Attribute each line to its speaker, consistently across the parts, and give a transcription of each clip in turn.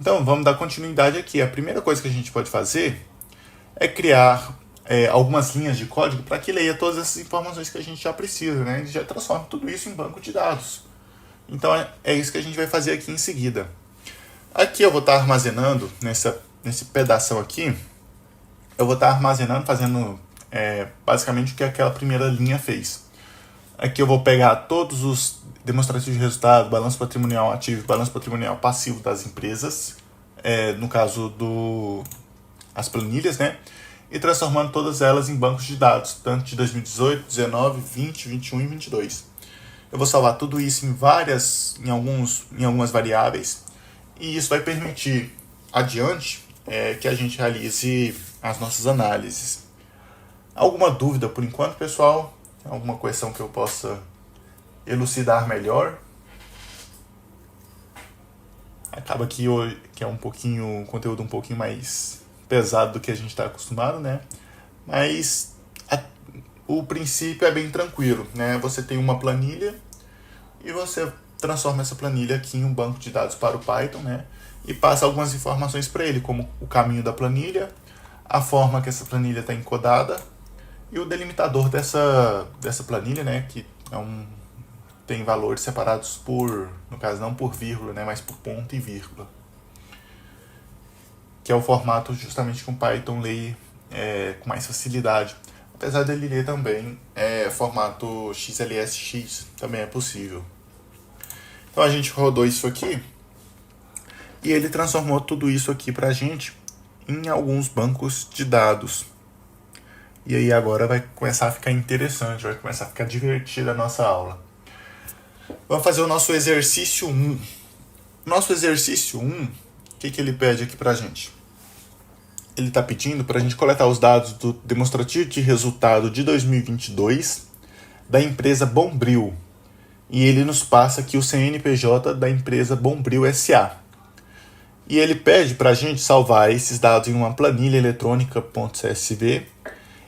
Speaker 1: Então, vamos dar continuidade aqui. A primeira coisa que a gente pode fazer é criar algumas linhas de código para que leia todas essas informações que a gente já precisa, né? E já transforma tudo isso em banco de dados. Então, é isso que a gente vai fazer aqui em seguida. Aqui eu vou estar armazenando, nesse pedação aqui, eu vou estar armazenando, fazendo basicamente o que aquela primeira linha fez. Aqui eu vou pegar todos os demonstrativos de resultado, balanço patrimonial ativo e balanço patrimonial passivo das empresas, no caso as planilhas, né? E transformando todas elas em bancos de dados, tanto de 2018, 19, 20, 21 e 22. Eu vou salvar tudo isso em algumas variáveis, e isso vai permitir adiante que a gente realize as nossas análises. Alguma dúvida por enquanto, pessoal? Alguma questão que eu possa elucidar melhor? Acaba que hoje que é um conteúdo um pouquinho mais pesado do que a gente está acostumado, né? Mas o princípio é bem tranquilo, né? Você tem uma planilha e você transforma essa planilha aqui em um banco de dados para o Python, né? E passa algumas informações para ele, como o caminho da planilha, a forma que essa planilha está encodada e o delimitador dessa planilha, né? Que tem valores separados no caso não por vírgula, né? Mas por ponto e vírgula. Que é o formato justamente que o Python lê com mais facilidade. Apesar dele ler também formato XLSX, também é possível. Então a gente rodou isso aqui e ele transformou tudo isso aqui pra gente em alguns bancos de dados. E aí agora vai começar a ficar interessante, vai começar a ficar divertida a nossa aula. Vamos fazer o nosso exercício 1. Nosso exercício 1, o que ele pede aqui pra gente? Ele está pedindo para a gente coletar os dados do demonstrativo de resultado de 2022 da empresa Bombril. E ele nos passa aqui o CNPJ da empresa Bombril S.A. E ele pede para a gente salvar esses dados em uma planilha eletrônica.csv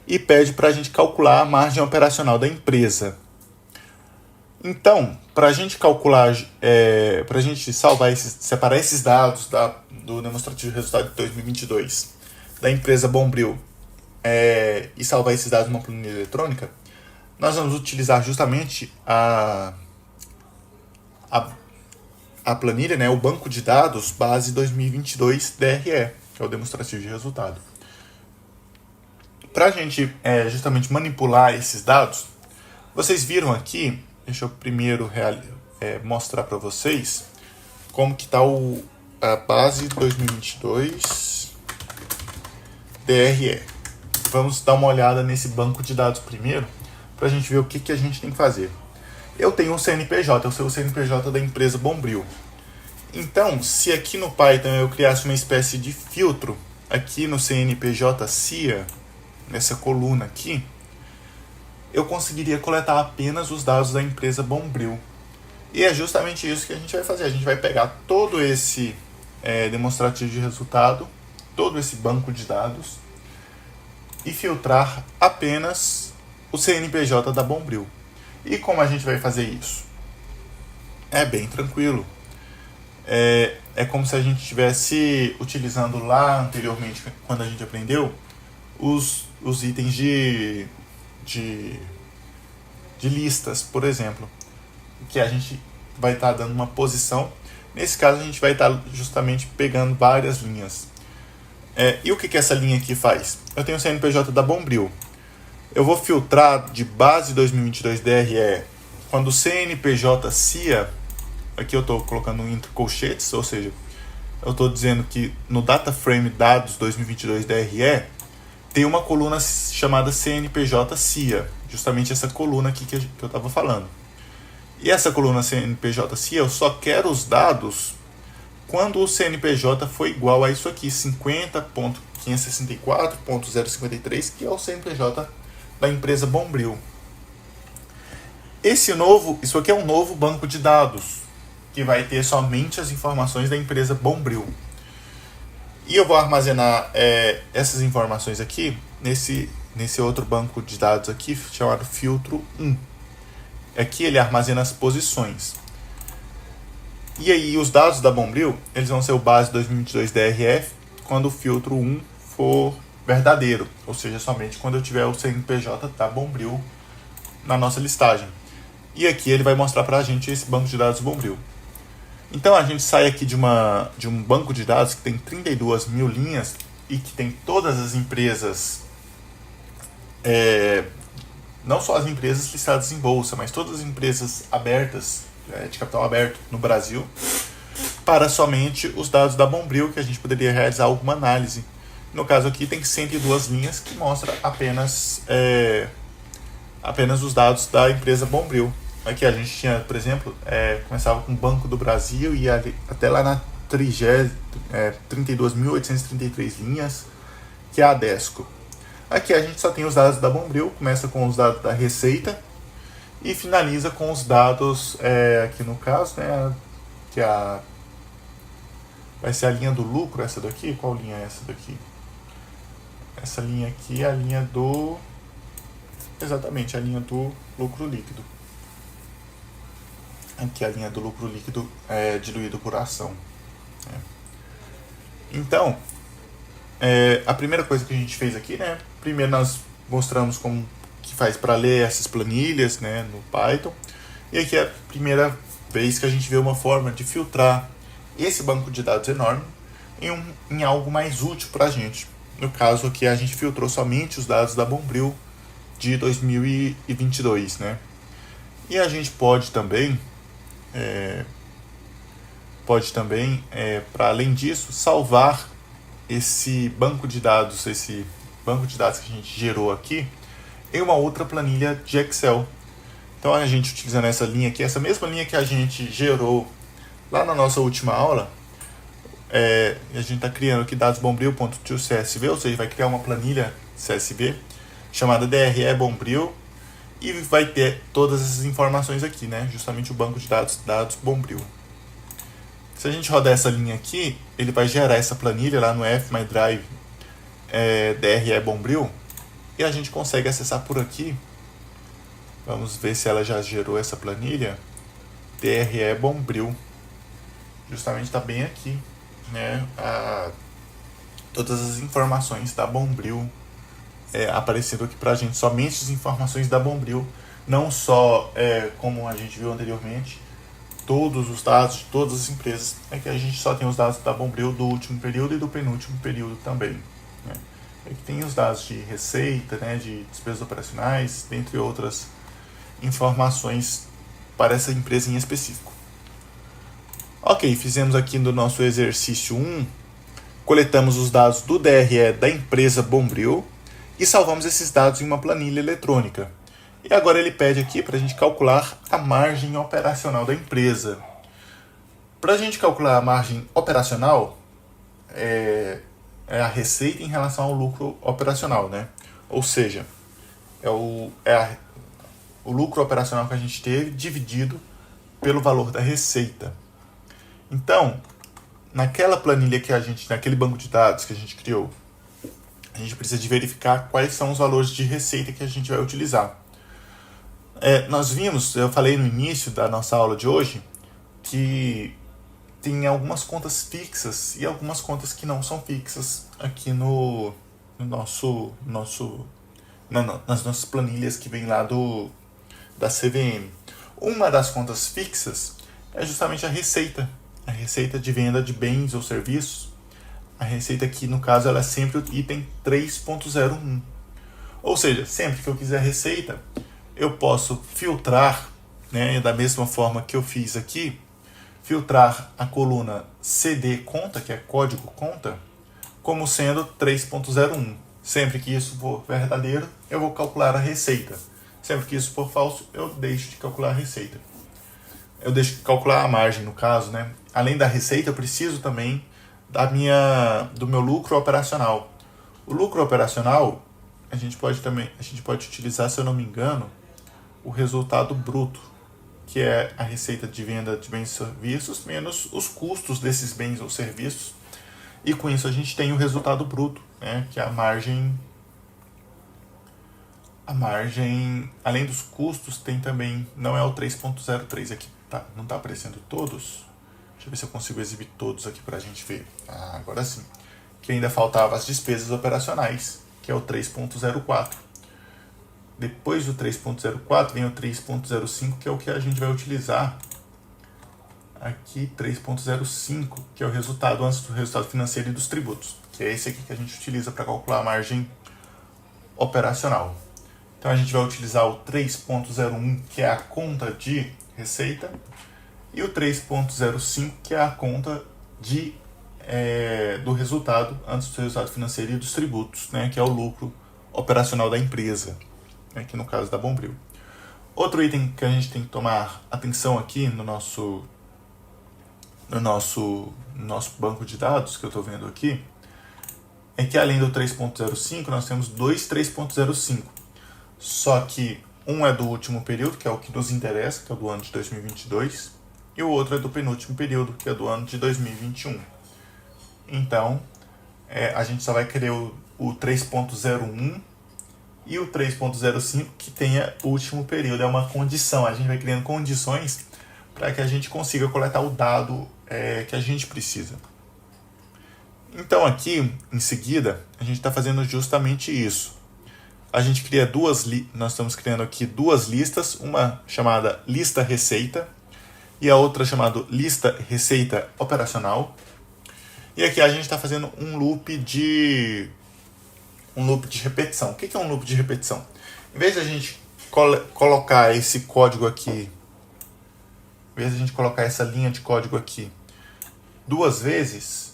Speaker 1: e pede para a gente calcular a margem operacional da empresa. Então, para a gente calcular, para a gente separar esses dados do demonstrativo de resultado de 2022 da empresa Bombril e salvar esses dados numa planilha eletrônica, nós vamos utilizar justamente a planilha, né, o banco de dados base 2022 DRE, que é o demonstrativo de resultado. Para a gente justamente manipular esses dados, vocês viram aqui, deixa eu primeiro mostrar para vocês como que está a base 2022 DRE. Vamos dar uma olhada nesse banco de dados primeiro, para a gente ver o que a gente tem que fazer. Eu tenho um CNPJ, eu sou o CNPJ da empresa Bombril. Então, se aqui no Python eu criasse uma espécie de filtro, aqui no CNPJ CIA, nessa coluna aqui, eu conseguiria coletar apenas os dados da empresa Bombril. E é justamente isso que a gente vai fazer. A gente vai pegar todo esse demonstrativo de resultado, todo esse banco de dados, e filtrar apenas o CNPJ da Bombril. E como a gente vai fazer isso? É bem tranquilo. É como se a gente estivesse utilizando lá anteriormente, quando a gente aprendeu, os itens de listas, por exemplo, que a gente vai estar dando uma posição. Nesse caso, a gente vai estar justamente pegando várias linhas. E o que essa linha aqui faz? Eu tenho o CNPJ da Bombril. Eu vou filtrar de base 2022 DRE quando o CNPJ CIA, aqui eu estou colocando entre colchetes, ou seja, eu estou dizendo que no data frame dados 2022 DRE tem uma coluna chamada CNPJ CIA, justamente essa coluna aqui que eu estava falando. E essa coluna CNPJ CIA, eu só quero os dados quando o CNPJ for igual a isso aqui, 50.564.053, que é o CNPJ da empresa Bombril. Isso aqui é um novo banco de dados, que vai ter somente as informações da empresa Bombril. E eu vou armazenar essas informações aqui nesse outro banco de dados aqui, chamado filtro 1. Aqui ele armazena as posições. E aí os dados da Bombril, eles vão ser o base 2022 DRF quando o filtro 1 for verdadeiro, ou seja, somente quando eu tiver o CNPJ da Bombril na nossa listagem. E aqui ele vai mostrar para a gente esse banco de dados Bombril. Então a gente sai aqui de um banco de dados que tem 32 mil linhas e que tem todas as empresas, não só as empresas listadas em bolsa, mas todas as empresas abertas, de capital aberto no Brasil, para somente os dados da Bombril, que a gente poderia realizar alguma análise. No caso aqui tem 102 linhas que mostra apenas os dados da empresa Bombril. Aqui a gente tinha, por exemplo, começava com o Banco do Brasil e até lá na 32.833 linhas, que é a Adesco. Aqui a gente só tem os dados da Bombril, começa com os dados da Receita e finaliza com os dados, aqui no caso, né, que vai ser a linha do lucro, essa daqui. Qual linha é essa daqui? Essa linha aqui é a linha do... Exatamente, a linha do lucro líquido. Aqui a linha do lucro líquido diluído por ação. Então, a primeira coisa que a gente fez aqui, né? Primeiro nós mostramos como que faz para ler essas planilhas, né, no Python. E aqui é a primeira vez que a gente vê uma forma de filtrar esse banco de dados enorme em algo mais útil para a gente. No caso aqui a gente filtrou somente os dados da Bombril de 2022, né? E a gente pode também, para além disso, salvar esse banco de dados que a gente gerou aqui em uma outra planilha de Excel. Então a gente utilizando essa linha aqui, essa mesma linha que a gente gerou lá na nossa última aula, a gente está criando aqui dados bombril.toCSV, ou seja, vai criar uma planilha CSV chamada DRE Bombril e vai ter todas essas informações aqui, né? Justamente o banco de dados Bombril. Se a gente rodar essa linha aqui, ele vai gerar essa planilha lá no fmydrive DRE Bombril e a gente consegue acessar por aqui. Vamos ver se ela já gerou essa planilha. DRE Bombril. Justamente está bem aqui, né? Todas as informações da Bombril aparecendo aqui pra gente. Somente as informações da Bombril. Não só, como a gente viu anteriormente, todos os dados de todas as empresas. É que a gente só tem os dados da Bombril do último período e do penúltimo período também, né? Aqui tem os dados de receita, né, de despesas operacionais, dentre outras informações para essa empresa em específico. Ok, fizemos aqui no nosso exercício 1, coletamos os dados do DRE da empresa Bombril e salvamos esses dados em uma planilha eletrônica. E agora ele pede aqui para a gente calcular a margem operacional da empresa. Para a gente calcular a margem operacional, é a receita em relação ao lucro operacional, né? Ou seja, o lucro operacional que a gente teve dividido pelo valor da receita. Então, naquela planilha naquele banco de dados que a gente criou, a gente precisa de verificar quais são os valores de receita que a gente vai utilizar. Nós vimos, eu falei no início da nossa aula de hoje, que tem algumas contas fixas e algumas contas que não são fixas aqui nas nossas planilhas que vem lá da CVM. Uma das contas fixas é justamente a receita de venda de bens ou serviços. A receita aqui, no caso, ela é sempre o item 3.01. Ou seja, sempre que eu quiser receita, eu posso filtrar, né, da mesma forma que eu fiz aqui, filtrar a coluna CD conta, que é código conta, como sendo 3.01. Sempre que isso for verdadeiro, eu vou calcular a receita. Sempre que isso for falso, eu deixo de calcular a receita. Eu deixo de calcular a margem, no caso, né? Além da receita, eu preciso também do meu lucro operacional. O lucro operacional, a gente pode utilizar, se eu não me engano, o resultado bruto, que é a receita de venda de bens e serviços menos os custos desses bens ou serviços. E com isso a gente tem o resultado bruto, né, que é a margem, além dos custos, tem também, não é o 3.03 aqui, tá? Não está aparecendo todos. Deixa eu ver se eu consigo exibir todos aqui para a gente ver. Agora sim. Que ainda faltava as despesas operacionais, que é o 3.04. Depois do 3.04 vem o 3.05, que é o que a gente vai utilizar aqui, 3.05, que é o resultado antes do resultado financeiro e dos tributos, que é esse aqui que a gente utiliza para calcular a margem operacional. Então a gente vai utilizar o 3.01, que é a conta de receita, e o 3.05, que é a conta do resultado antes do resultado financeiro e dos tributos, né, que é o lucro operacional da empresa, aqui no caso da Bombril. Outro item que a gente tem que tomar atenção aqui no nosso banco de dados, que eu estou vendo aqui, é que além do 3.05, nós temos dois 3.05. Só que um é do último período, que é o que nos interessa, que é o do ano de 2022, e o outro é do penúltimo período, que é do ano de 2021. Então, a gente só vai querer o 3.01 e o 3.05 que tenha o último período. É uma condição, a gente vai criando condições para que a gente consiga coletar o dado que a gente precisa. Então aqui, em seguida, a gente está fazendo justamente isso. A gente cria nós estamos criando aqui duas listas, uma chamada lista receita e a outra chamada lista receita operacional. E aqui a gente está fazendo um loop de repetição. O que é um loop de repetição? Em vez de a gente colocar esse código aqui, em vez de a gente colocar essa linha de código aqui duas vezes,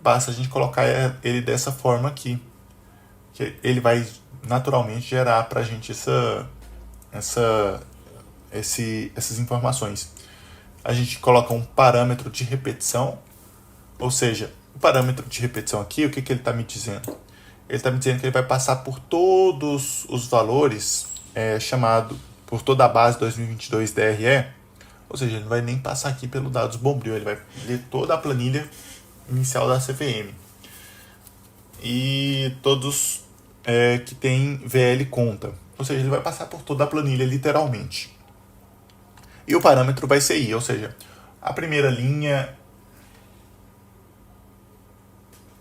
Speaker 1: basta a gente colocar ele dessa forma aqui, que ele vai naturalmente gerar para a gente essas informações. A gente coloca um parâmetro de repetição, ou seja, o parâmetro de repetição aqui, o que ele está me dizendo? Ele está me dizendo que ele vai passar por todos os valores por toda a base 2022 DRE, ou seja, ele não vai nem passar aqui pelo dados Bombril, ele vai ler toda a planilha inicial da CVM. E todos que tem VL conta, ou seja, ele vai passar por toda a planilha literalmente. E o parâmetro vai ser I, ou seja, a primeira linha.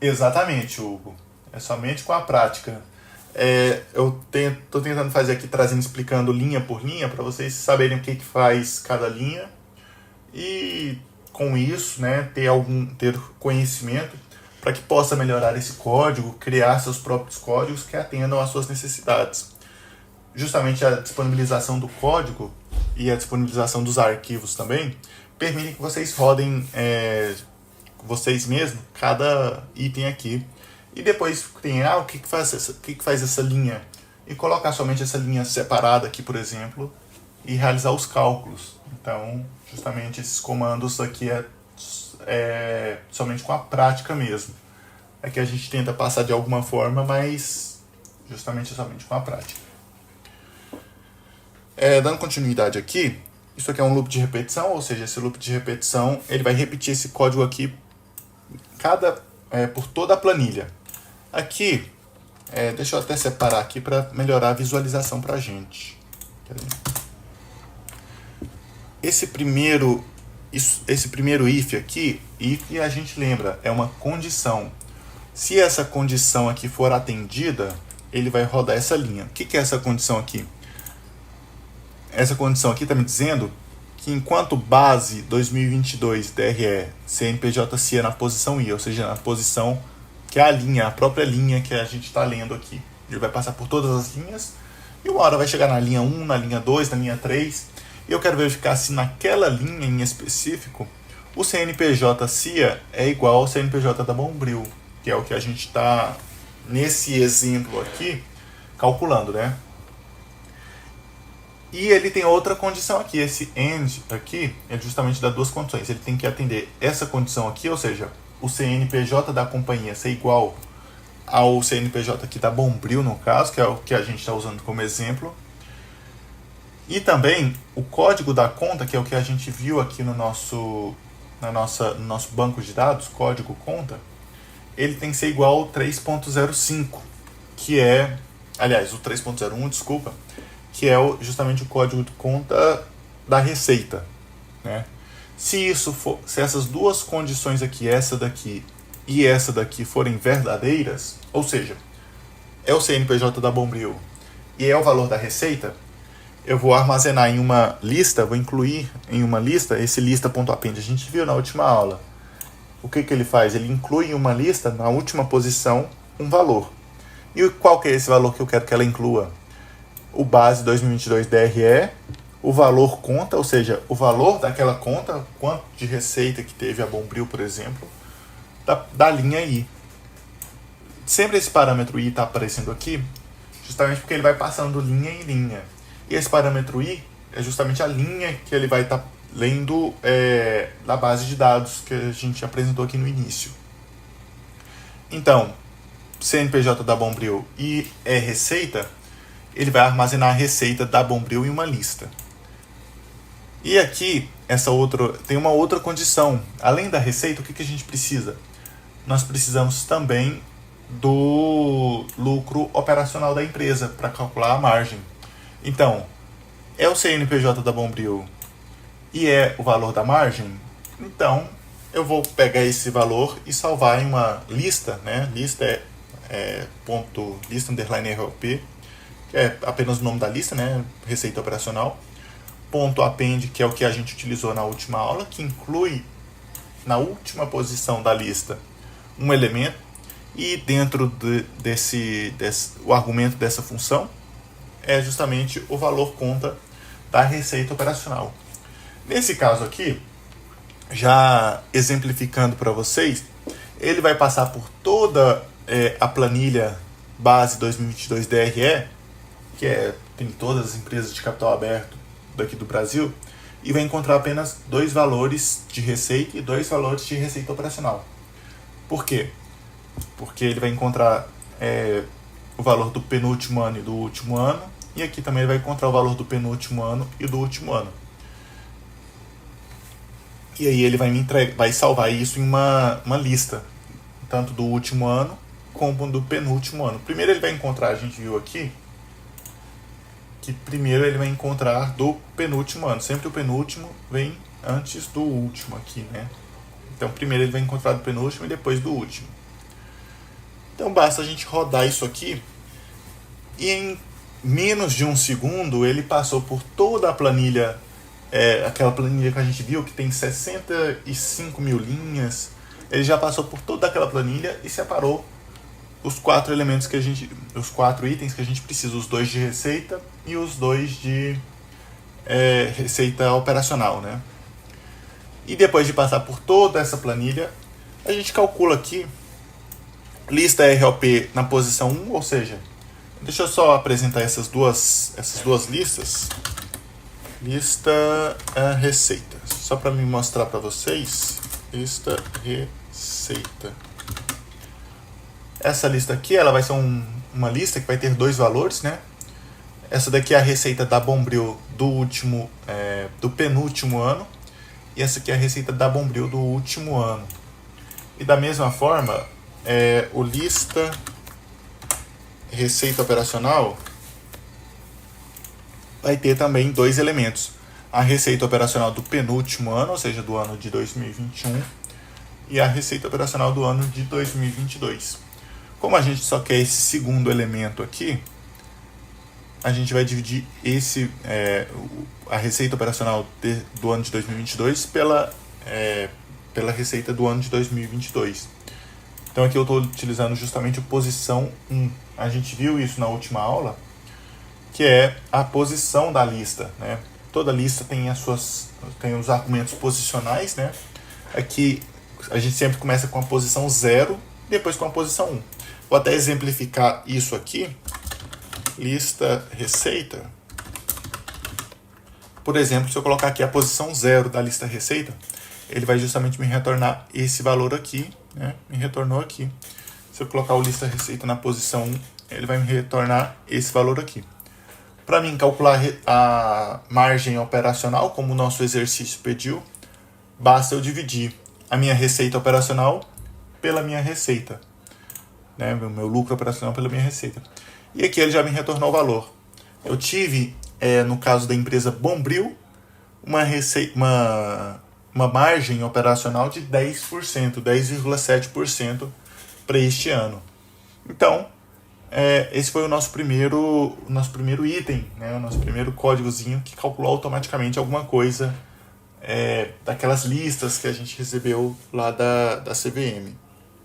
Speaker 1: Exatamente, Hugo. É somente com a prática. Eu estou tentando fazer aqui, explicando linha por linha, para vocês saberem o que faz cada linha. E com isso, né, ter conhecimento para que possa melhorar esse código, criar seus próprios códigos que atendam às suas necessidades. Justamente a disponibilização do código e a disponibilização dos arquivos também permitem que vocês rodem vocês mesmos cada item aqui e depois criem o que faz essa linha e colocar somente essa linha separada aqui, por exemplo, e realizar os cálculos. Então, justamente esses comandos aqui somente com a prática mesmo. Aqui a gente tenta passar de alguma forma, mas justamente somente com a prática. Dando continuidade aqui, isso aqui é um loop de repetição, ou seja, esse loop de repetição ele vai repetir esse código aqui por toda a planilha. Aqui, deixa eu até separar aqui para melhorar a visualização para a gente. Esse primeiro if aqui, if a gente lembra, é uma condição. Se essa condição aqui for atendida, ele vai rodar essa linha. O que é essa condição aqui? Essa condição aqui está me dizendo que enquanto base 2022 DRE CNPJ-CIA na posição I, ou seja, na posição que é a linha, a própria linha que a gente está lendo aqui. Ele vai passar por todas as linhas e uma hora vai chegar na linha 1, na linha 2, na linha 3. E eu quero verificar se naquela linha em específico o CNPJ-CIA é igual ao CNPJ da Bombril, que é o que a gente está, nesse exemplo aqui, calculando, né? E ele tem outra condição aqui, esse AND aqui, ele justamente dá duas condições. Ele tem que atender essa condição aqui, ou seja, o CNPJ da companhia ser igual ao CNPJ aqui da Bombril, no caso, que é o que a gente está usando como exemplo. E também o código da conta, que é o que a gente viu aqui no nosso banco de dados, código conta, ele tem que ser igual ao 3.05, que é, aliás, o 3.01, desculpa, que é justamente o código de conta da receita, né? Se essas duas condições aqui, essa daqui e essa daqui, forem verdadeiras, ou seja, é o CNPJ da Bombril e é o valor da receita, eu vou armazenar em uma lista, vou incluir em uma lista esse lista.append. A gente viu na última aula. O que ele faz? Ele inclui em uma lista, na última posição, um valor. E qual que é esse valor que eu quero que ela inclua? O base 2022 DRE, o valor conta, ou seja, o valor daquela conta, quanto de receita que teve a Bombril, por exemplo, da linha I. Sempre esse parâmetro I está aparecendo aqui, justamente porque ele vai passando linha em linha. E esse parâmetro I é justamente a linha que ele vai estar lendo da base de dados que a gente apresentou aqui no início. Então, CNPJ da Bombril e receita, ele vai armazenar a receita da Bombril em uma lista. E aqui, tem uma outra condição. Além da receita, o que a gente precisa? Nós precisamos também do lucro operacional da empresa para calcular a margem. Então, é o CNPJ da Bombril e é o valor da margem? Então, eu vou pegar esse valor e salvar em uma lista, né? Lista lista _RLP, que é apenas o nome da lista, né? Receita operacional. .append, que é o que a gente utilizou na última aula, que inclui na última posição da lista um elemento, e dentro o argumento dessa função é justamente o valor conta da receita operacional. Nesse caso aqui, já exemplificando para vocês, ele vai passar por toda a planilha base 2022 DRE, que tem todas as empresas de capital aberto daqui do Brasil, e vai encontrar apenas 2 valores de receita e 2 valores de receita operacional. Por quê? Porque ele vai encontrar o valor do penúltimo ano e do último ano, e aqui também ele vai encontrar o valor do penúltimo ano e do último ano. E aí ele vai salvar isso em uma lista, tanto do último ano como do penúltimo ano. Primeiro ele vai encontrar, a gente viu aqui, que primeiro ele vai encontrar do penúltimo ano. Sempre o penúltimo vem antes do último aqui, né? Então primeiro ele vai encontrar do penúltimo e depois do último. Então basta a gente rodar isso aqui e em menos de um segundo ele passou por toda a planilha, aquela planilha que a gente viu que tem 65 mil linhas. Ele já passou por toda aquela planilha e separou os 4 elementos os 4 itens que a gente precisa, os 2 de receita e os 2 de receita operacional, né? E depois de passar por toda essa planilha, a gente calcula aqui lista RLP na posição 1, ou seja, deixa eu só apresentar essas duas listas. Lista receita, só para me mostrar para vocês. Lista receita. Essa lista aqui, ela vai ser uma lista que vai ter 2 valores, né? Essa daqui é a receita da Bombril do penúltimo ano, e essa aqui é a receita da Bombril do último ano. E da mesma forma, o lista receita operacional vai ter também 2 elementos. A receita operacional do penúltimo ano, ou seja, do ano de 2021, e a receita operacional do ano de 2022. Como a gente só quer esse segundo elemento aqui, a gente vai dividir a receita operacional do ano de 2022 pela receita do ano de 2022. Então aqui eu estou utilizando justamente a posição 1. A gente viu isso na última aula, que é a posição da lista, né? Toda lista tem os argumentos posicionais, né? Aqui a gente sempre começa com a posição 0, depois com a posição 1. Vou até exemplificar isso aqui. Lista receita. Por exemplo, se eu colocar aqui a posição 0 da lista receita, ele vai justamente me retornar esse valor aqui, né? Me retornou aqui. Se eu colocar o lista receita na posição 1, ele vai me retornar esse valor aqui. Para mim calcular a margem operacional, como o nosso exercício pediu, basta eu dividir a minha receita operacional pela minha receita, né? O meu lucro operacional pela minha receita. E aqui ele já me retornou o valor. Eu tive, no caso da empresa Bombril, uma uma margem operacional de 10%, 10,7% para este ano. Então, esse foi o nosso primeiro item, né? O nosso primeiro códigozinho que calculou automaticamente alguma coisa daquelas listas que a gente recebeu lá da CVM.